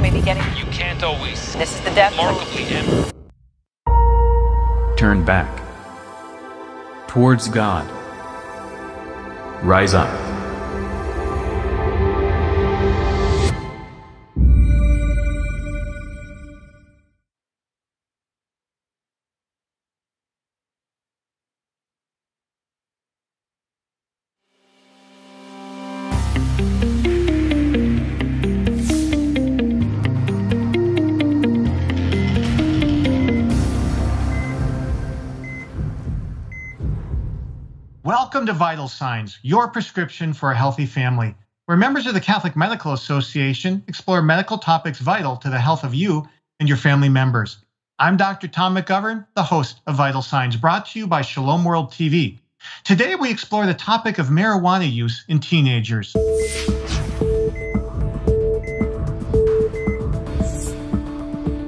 Maybe getting... You can't always. This is the death. Remarkably empty. Turn back. Towards God. Rise up. Welcome to Vital Signs, your prescription for a healthy family, where members of the Catholic Medical Association explore medical topics vital to the health of you and your family members. I'm Dr. Tom McGovern, the host of Vital Signs, brought to you by Shalom World TV. Today we explore the topic of marijuana use in teenagers.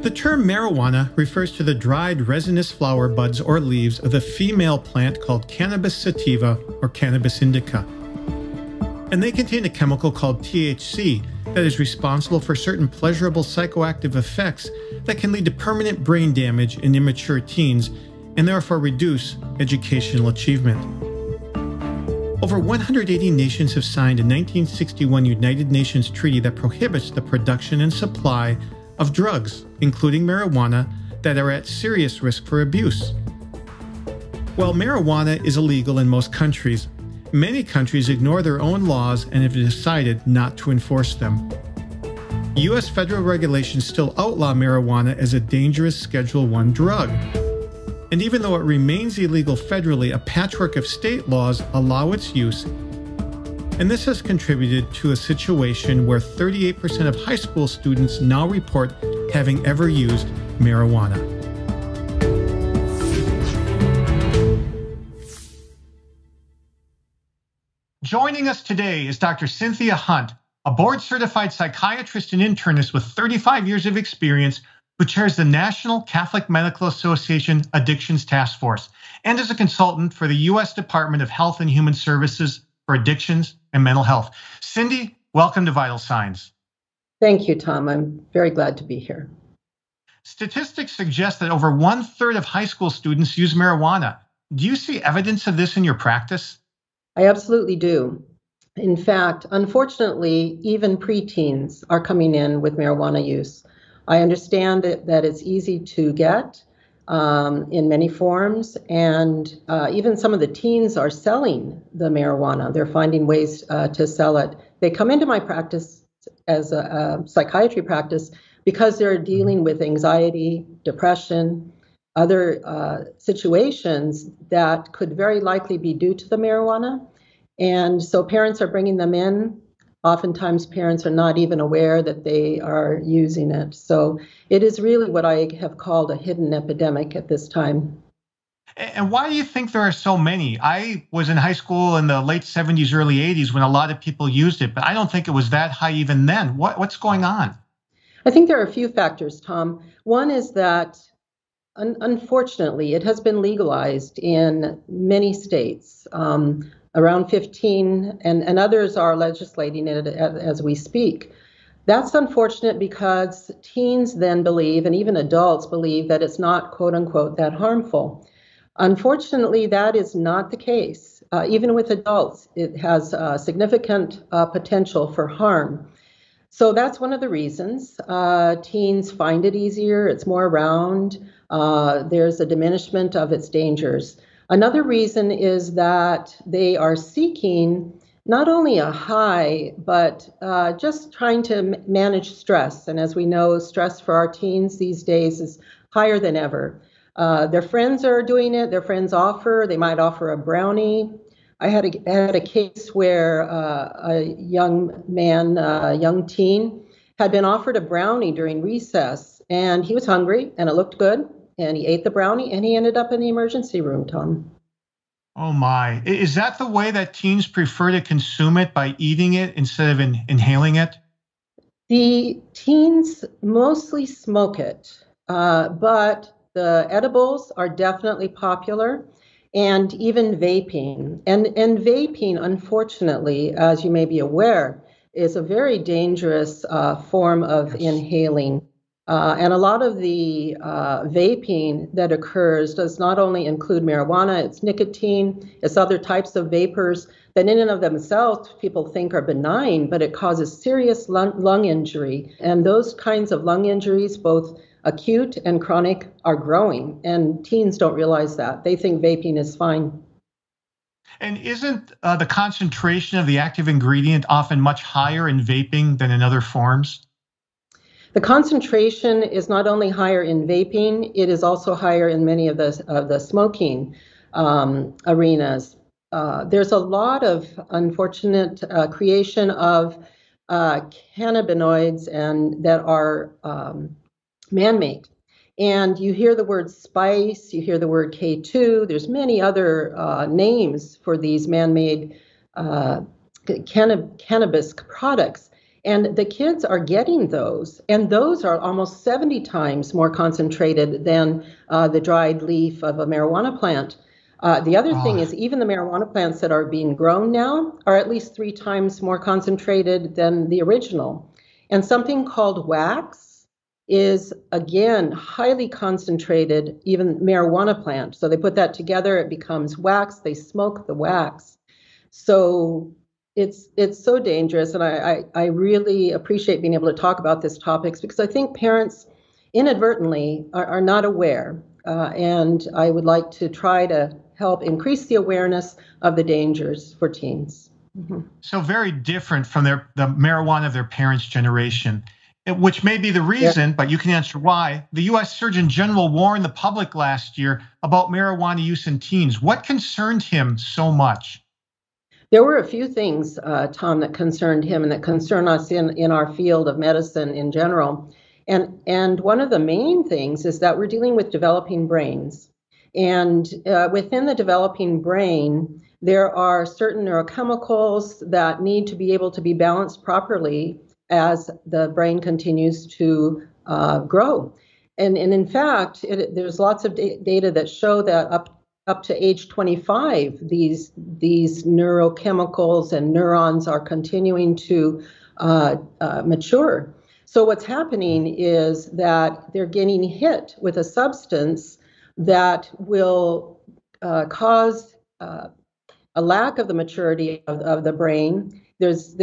The term marijuana refers to the dried resinous flower buds or leaves of the female plant called Cannabis sativa or Cannabis indica. And they contain a chemical called THC that is responsible for certain pleasurable psychoactive effects that can lead to permanent brain damage in immature teens and therefore reduce educational achievement. Over 180 nations have signed a 1961 United Nations treaty that prohibits the production and supply of drugs, including marijuana, that are at serious risk for abuse. While marijuana is illegal in most countries, many countries ignore their own laws and have decided not to enforce them. U.S. federal regulations still outlaw marijuana as a dangerous Schedule I drug. And even though it remains illegal federally, a patchwork of state laws allow its use. And this has contributed to a situation where 38% of high school students now report having ever used marijuana. Joining us today is Dr. Cynthia Hunt, a board-certified psychiatrist and internist with 35 years of experience who chairs the National Catholic Medical Association Addictions Task Force and is a consultant for the U.S. Department of Health and Human Services for Addictions and Mental Health. Cindy, welcome to Vital Signs. Thank you, Tom. I'm very glad to be here. Statistics suggest that over 1/3 of high school students use marijuana. Do you see evidence of this in your practice? I absolutely do. In fact, unfortunately, even preteens are coming in with marijuana use. I understand that it's easy to get in many forms, and even some of the teens are selling the marijuana. They're finding ways to sell it. They come into my practice as a psychiatry practice because they're dealing with anxiety, depression, other situations that could very likely be due to the marijuana. And so parents are bringing them in. Oftentimes parents are not even aware that they are using it. So it is really what I have called a hidden epidemic at this time. And why do you think there are so many? I was in high school in the late 70s, early 80s when a lot of people used it, but I don't think it was that high even then. What's going on? I think there are a few factors, Tom. One is that, unfortunately, it has been legalized in many states. Around 15, and others are legislating it as we speak. That's unfortunate because teens then believe, and even adults believe, that it's not, quote unquote, that harmful. Unfortunately, that is not the case. Even with adults, it has significant potential for harm. So that's one of the reasons. Teens find it easier, it's more around, there's a diminishment of its dangers. Another reason is that they are seeking not only a high, but just trying to manage stress. And as we know, stress for our teens these days is higher than ever. Their friends are doing it. Their friends offer. They might offer a brownie. I had a case where a young man, a young teen, had been offered a brownie during recess, and he was hungry, and it looked good. And he ate the brownie, and he ended up in the emergency room, Tom. Oh, my. Is that the way that teens prefer to consume it, by eating it instead of inhaling it? The teens mostly smoke it, but the edibles are definitely popular, and even vaping. And vaping, unfortunately, as you may be aware, is a very dangerous form of inhaling. And a lot of the vaping that occurs does not only include marijuana, it's nicotine, it's other types of vapors that in and of themselves people think are benign, but it causes serious lung injury. And those kinds of lung injuries, both acute and chronic, are growing. And teens don't realize that. They think vaping is fine. And isn't the concentration of the active ingredient often much higher in vaping than in other forms? The concentration is not only higher in vaping, it is also higher in many of the smoking arenas. There's a lot of unfortunate creation of cannabinoids and that are man-made. And you hear the word spice, you hear the word K2, there's many other names for these man-made cannabis products. And the kids are getting those, and those are almost 70 times more concentrated than the dried leaf of a marijuana plant. The other thing is even the marijuana plants that are being grown now are at least 3 times more concentrated than the original. And something called wax is, again, highly concentrated, even marijuana plant. So they put that together, it becomes wax, they smoke the wax. So it's so dangerous, and I really appreciate being able to talk about these topics because I think parents inadvertently are not aware, and I would like to try to help increase the awareness of the dangers for teens. Mm-hmm. So very different from the marijuana of their parents' generation, which may be the reason, but you can answer why. The U.S. Surgeon General warned the public last year about marijuana use in teens. What concerned him so much? There were a few things, Tom, that concerned him and that concern us in our field of medicine in general. And one of the main things is that we're dealing with developing brains. And within the developing brain, there are certain neurochemicals that need to be able to be balanced properly as the brain continues to grow. And in fact, there's lots of data that show that up to age 25, these neurochemicals and neurons are continuing to mature. So what's happening is that they're getting hit with a substance that will cause a lack of the maturity of the brain. There's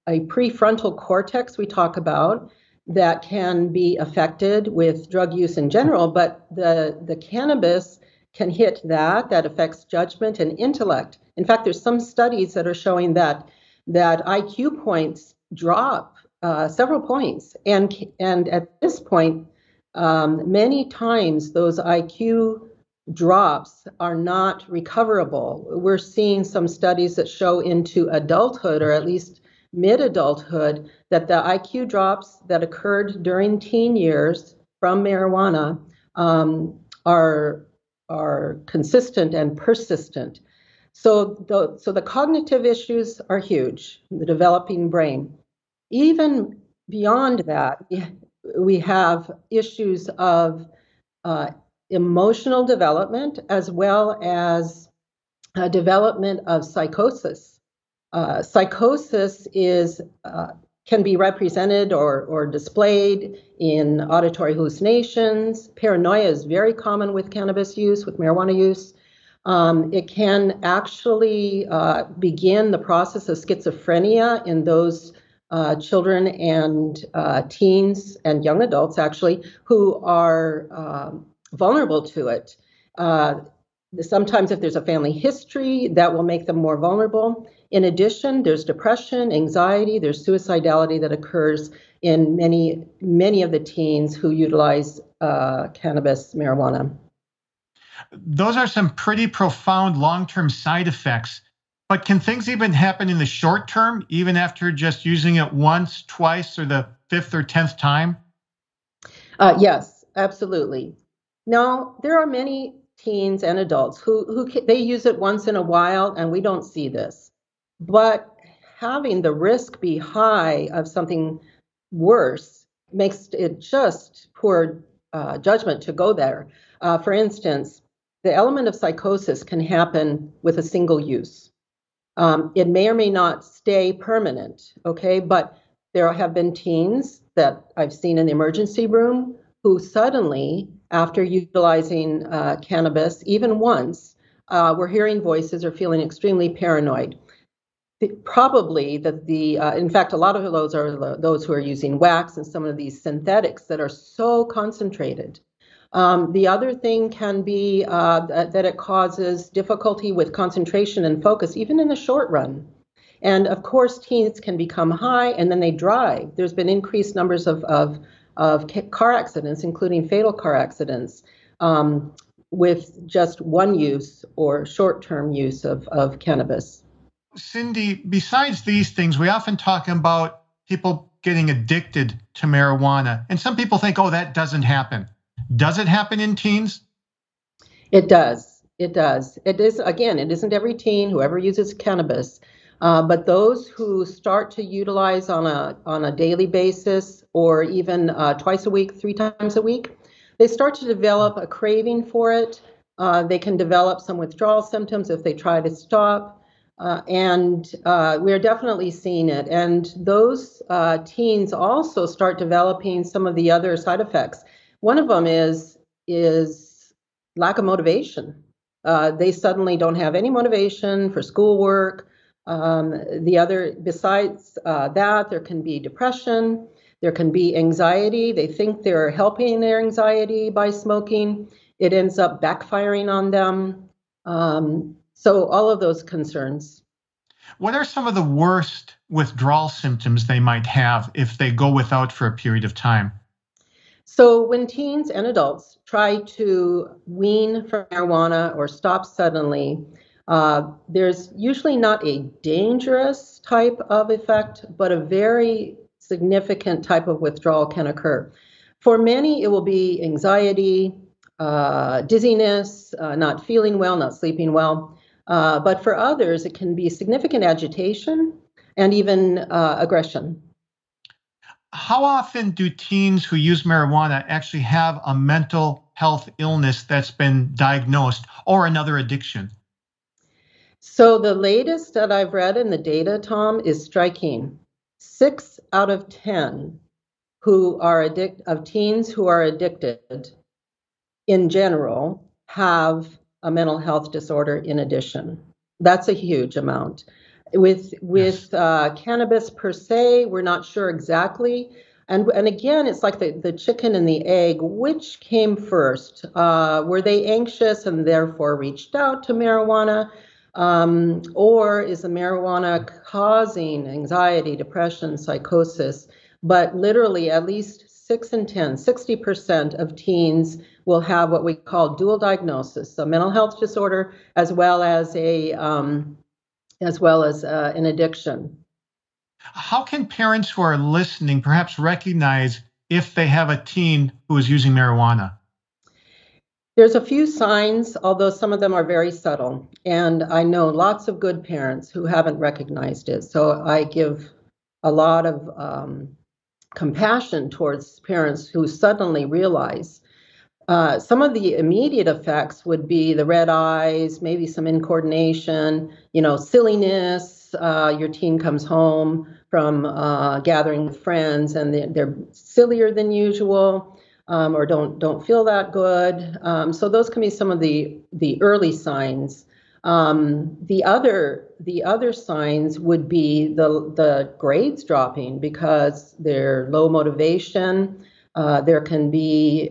a prefrontal cortex we talk about that can be affected with drug use in general, but the cannabis can hit that affects judgment and intellect. In fact, there's some studies that are showing that IQ points drop several points, and at this point, many times those IQ drops are not recoverable. We're seeing some studies that show into adulthood, or at least mid-adulthood, that the IQ drops that occurred during teen years from marijuana are consistent and persistent. So the cognitive issues are huge, the developing brain. Even beyond that, we have issues of emotional development as well as development of psychosis. Psychosis can be represented or displayed in auditory hallucinations. Paranoia is very common with cannabis use, with marijuana use. It can actually begin the process of schizophrenia in those children and teens and young adults, actually, who are vulnerable to it. Sometimes if there's a family history, that will make them more vulnerable. In addition, there's depression, anxiety, there's suicidality that occurs in many of the teens who utilize cannabis, marijuana. Those are some pretty profound long-term side effects. But can things even happen in the short term, even after just using it once, twice, or the 5th or 10th time? Yes, absolutely. Now, there are many teens and adults who they use it once in a while, and we don't see this. But having the risk be high of something worse makes it just poor judgment to go there. For instance, the element of psychosis can happen with a single use. It may or may not stay permanent, okay? But there have been teens that I've seen in the emergency room who suddenly, after utilizing cannabis, even once, were hearing voices or feeling extremely paranoid. Probably in fact, a lot of those are those who are using wax and some of these synthetics that are so concentrated. The other thing can be that it causes difficulty with concentration and focus, even in the short run. And of course, teens can become high and then they drive. There's been increased numbers of car accidents, including fatal car accidents, with just one use or short-term use of cannabis. Cindy, besides these things, we often talk about people getting addicted to marijuana. And some people think, oh, that doesn't happen. Does it happen in teens? It does. It does. It is, again, it isn't every teen, whoever uses cannabis, but those who start to utilize on a daily basis or even twice a week, 3 times a week, they start to develop a craving for it. They can develop some withdrawal symptoms if they try to stop. And we're definitely seeing it. And those teens also start developing some of the other side effects. One of them is lack of motivation. They suddenly don't have any motivation for schoolwork. Besides that, there can be depression. There can be anxiety. They think they're helping their anxiety by smoking. It ends up backfiring on them. So all of those concerns. What are some of the worst withdrawal symptoms they might have if they go without for a period of time? So when teens and adults try to wean from marijuana or stop suddenly, there's usually not a dangerous type of effect, but a very significant type of withdrawal can occur. For many, it will be anxiety, dizziness, not feeling well, not sleeping well. But for others, it can be significant agitation and even aggression. How often do teens who use marijuana actually have a mental health illness that's been diagnosed or another addiction? So the latest that I've read in the data, Tom, is striking. 6 out of 10 of teens who are addicted in general have a mental health disorder in addition. That's a huge amount. With cannabis per se, we're not sure exactly. And again, it's like the chicken and the egg. Which came first? Were they anxious and therefore reached out to marijuana? Or is the marijuana causing anxiety, depression, psychosis? But literally at least 6 in 10, 60% of teens will have what we call dual diagnosis, a mental health disorder as well as an addiction. How can parents who are listening perhaps recognize if they have a teen who is using marijuana? There's a few signs, although some of them are very subtle. And I know lots of good parents who haven't recognized it. So I give a lot of compassion towards parents who suddenly realize. Some of the immediate effects would be the red eyes, maybe some incoordination, silliness. Your teen comes home from gathering with friends and they're sillier than usual, or don't feel that good. So those can be some of the early signs. The other signs would be the grades dropping because they're low motivation. There can be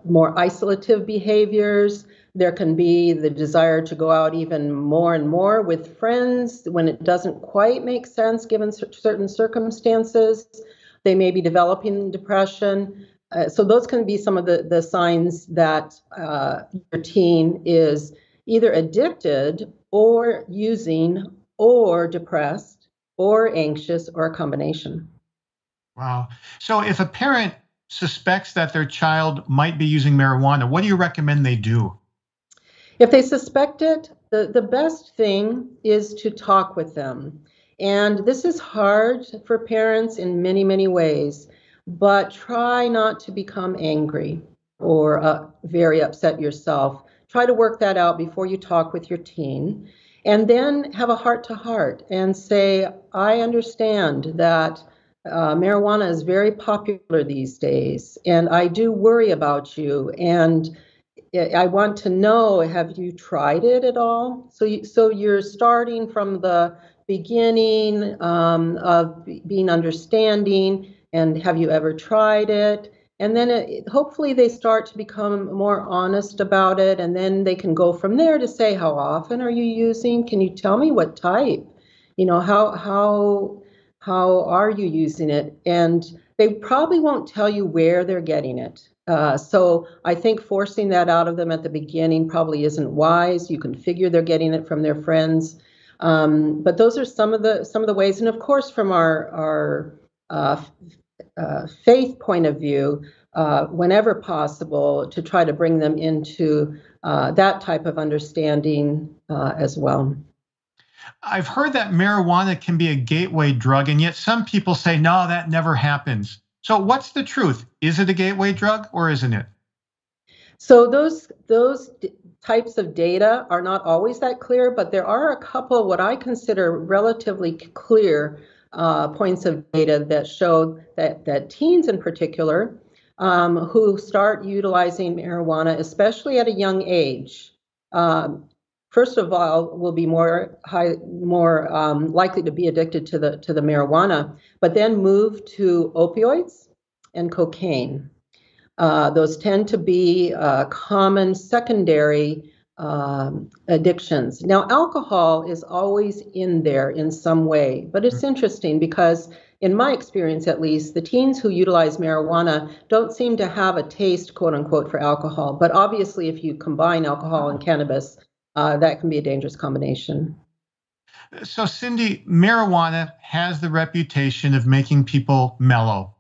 more isolative behaviors. There can be the desire to go out even more and more with friends when it doesn't quite make sense given certain circumstances. They may be developing depression. So those can be some of the signs that your teen is either addicted or using or depressed or anxious or a combination. Wow. So if a parent suspects that their child might be using marijuana, what do you recommend they do? If they suspect it, the best thing is to talk with them. And this is hard for parents in many, many ways, but try not to become angry or very upset yourself. Try to work that out before you talk with your teen. And then have a heart-to-heart and say, I understand that marijuana is very popular these days, and I do worry about you, and I want to know, have you tried it at all? So you're starting from the beginning of being understanding, and have you ever tried it? And then hopefully they start to become more honest about it, and then they can go from there to say, how often are you using? Can you tell me what type? How are you using it? And they probably won't tell you where they're getting it. So I think forcing that out of them at the beginning probably isn't wise. You can figure they're getting it from their friends. But those are some of the ways. And of course, from our faith point of view, whenever possible, to try to bring them into that type of understanding as well. I've heard that marijuana can be a gateway drug, and yet some people say, no, that never happens. So what's the truth? Is it a gateway drug or isn't it? So those types of data are not always that clear, but there are a couple what I consider relatively clear points of data that show that teens in particular who start utilizing marijuana, especially at a young age, first of all, will be more likely to be addicted to the marijuana, but then move to opioids and cocaine. Those tend to be common secondary addictions. Now, alcohol is always in there in some way, but it's interesting because in my experience, at least, the teens who utilize marijuana don't seem to have a taste, quote unquote, for alcohol. But obviously, if you combine alcohol and cannabis, that can be a dangerous combination. So, Cindy, marijuana has the reputation of making people mellow.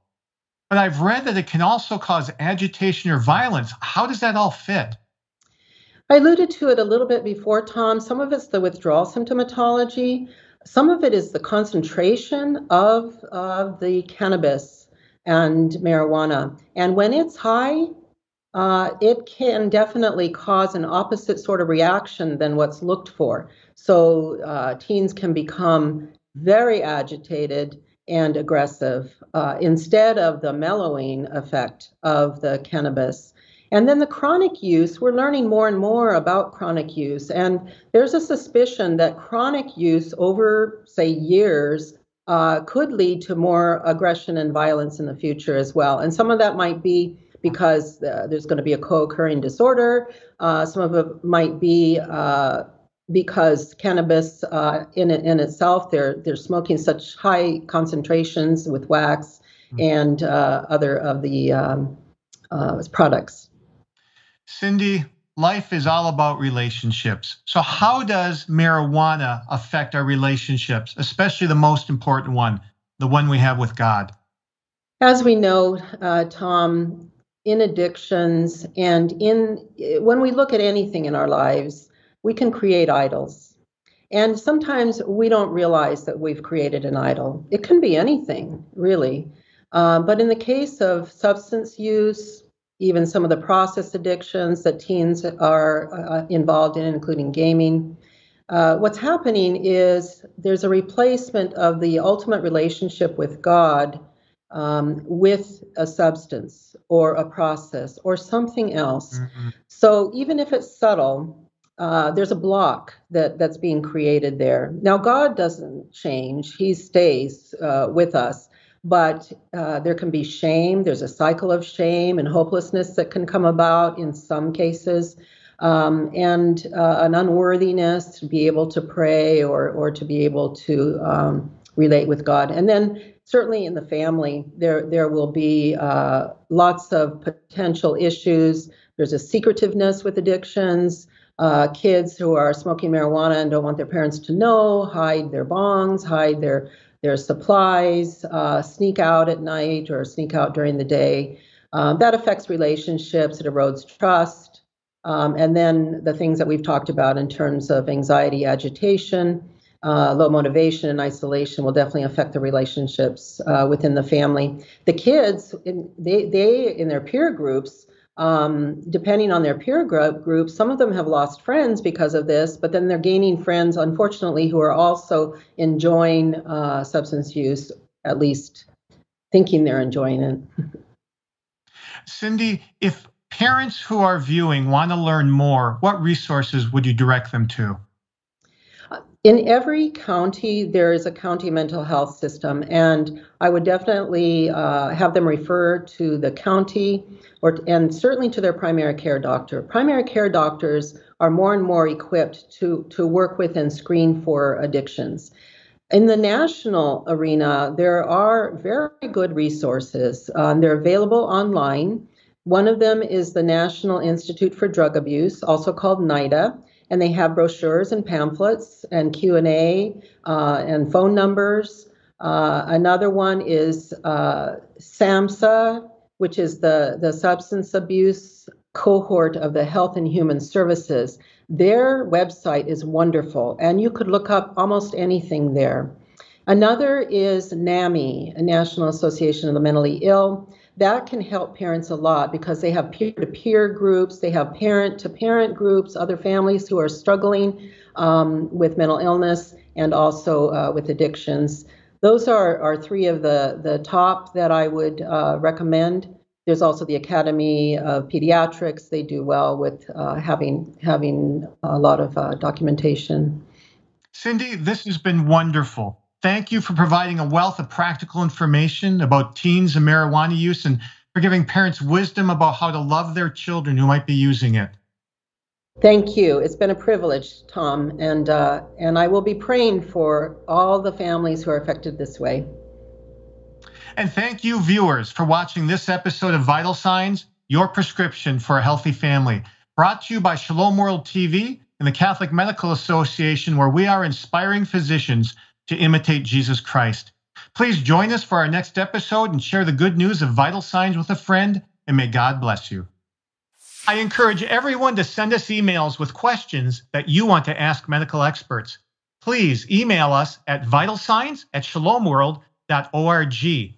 But I've read that it can also cause agitation or violence. How does that all fit? I alluded to it a little bit before, Tom. Some of it's the withdrawal symptomatology. Some of it is the concentration of the cannabis and marijuana. And when it's high, it can definitely cause an opposite sort of reaction than what's looked for. So teens can become very agitated and aggressive instead of the mellowing effect of the cannabis. And then the chronic use, we're learning more and more about chronic use. And there's a suspicion that chronic use over, say, years could lead to more aggression and violence in the future as well. And some of that might be because there's going to be a co-occurring disorder. Some of it might be because cannabis in itself, they're smoking such high concentrations with wax and other of the products. Cindy, life is all about relationships. So how does marijuana affect our relationships, especially the most important one, the one we have with God? As we know, Tom, in addictions and when we look at anything in our lives, we can create idols. And sometimes we don't realize that we've created an idol. It can be anything, really. But in the case of substance use, even some of the process addictions that teens are involved in, including gaming, what's happening is there's a replacement of the ultimate relationship with God with a substance or a process or something else. Mm-hmm. So even if it's subtle, there's a block that's being created there. Now, God doesn't change. He stays with us. But there can be shame. There's a cycle of shame and hopelessness that can come about in some cases, and an unworthiness to be able to pray or to be able to relate with God. And then certainly in the family, there will be lots of potential issues. There's a secretiveness with addictions. Kids who are smoking marijuana and don't want their parents to know, hide their bongs, hide their supplies, sneak out at night or sneak out during the day. That affects relationships, it erodes trust. And then the things that we've talked about in terms of anxiety, agitation, low motivation and isolation will definitely affect the relationships within the family. The kids, they in their peer groups depending on their peer group, some of them have lost friends because of this, but then they're gaining friends, unfortunately, who are also enjoying substance use, at least thinking they're enjoying it. Cindy, if parents who are viewing want to learn more, what resources would you direct them to? In every county, there is a county mental health system, and I would definitely have them refer to the county and certainly to their primary care doctor. Primary care doctors are more and more equipped to work with and screen for addictions. In the national arena, there are very good resources. They're available online. One of them is the National Institute for Drug Abuse, also called NIDA, and they have brochures and pamphlets and Q&A and phone numbers. Another one is SAMHSA, which is the Substance Abuse Cohort of the Health and Human Services. Their website is wonderful, and you could look up almost anything there. Another is NAMI, a National Association of the Mentally Ill. That can help parents a lot because they have peer-to-peer groups, they have parent-to-parent groups, other families who are struggling with mental illness and also with addictions. Those are three of the top that I would recommend. There's also the Academy of Pediatrics. They do well with having a lot of documentation. Cindy, this has been wonderful. Thank you for providing a wealth of practical information about teens and marijuana use and for giving parents wisdom about how to love their children who might be using it. Thank you. It's been a privilege, Tom, and I will be praying for all the families who are affected this way. And thank you, viewers, for watching this episode of Vital Signs, your prescription for a healthy family. Brought to you by Shalom World TV and the Catholic Medical Association, where we are inspiring physicians to imitate Jesus Christ. Please join us for our next episode and share the good news of Vital Signs with a friend, and may God bless you. I encourage everyone to send us emails with questions that you want to ask medical experts. Please email us at vitalsigns@shalomworld.org.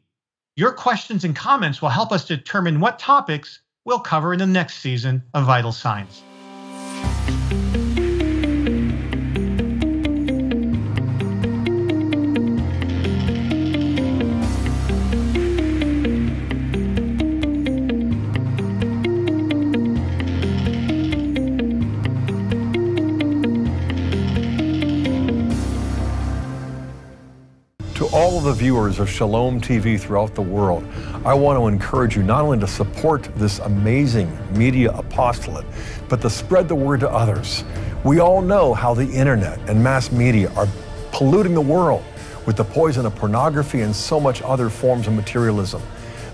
Your questions and comments will help us determine what topics we'll cover in the next season of Vital Signs. All of the viewers of Shalom TV throughout the world, I want to encourage you not only to support this amazing media apostolate, but to spread the word to others. We all know how the internet and mass media are polluting the world with the poison of pornography and so much other forms of materialism.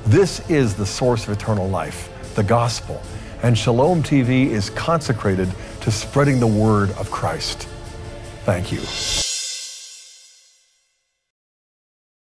This is the source of eternal life, the gospel, and Shalom TV is consecrated to spreading the word of Christ. Thank you.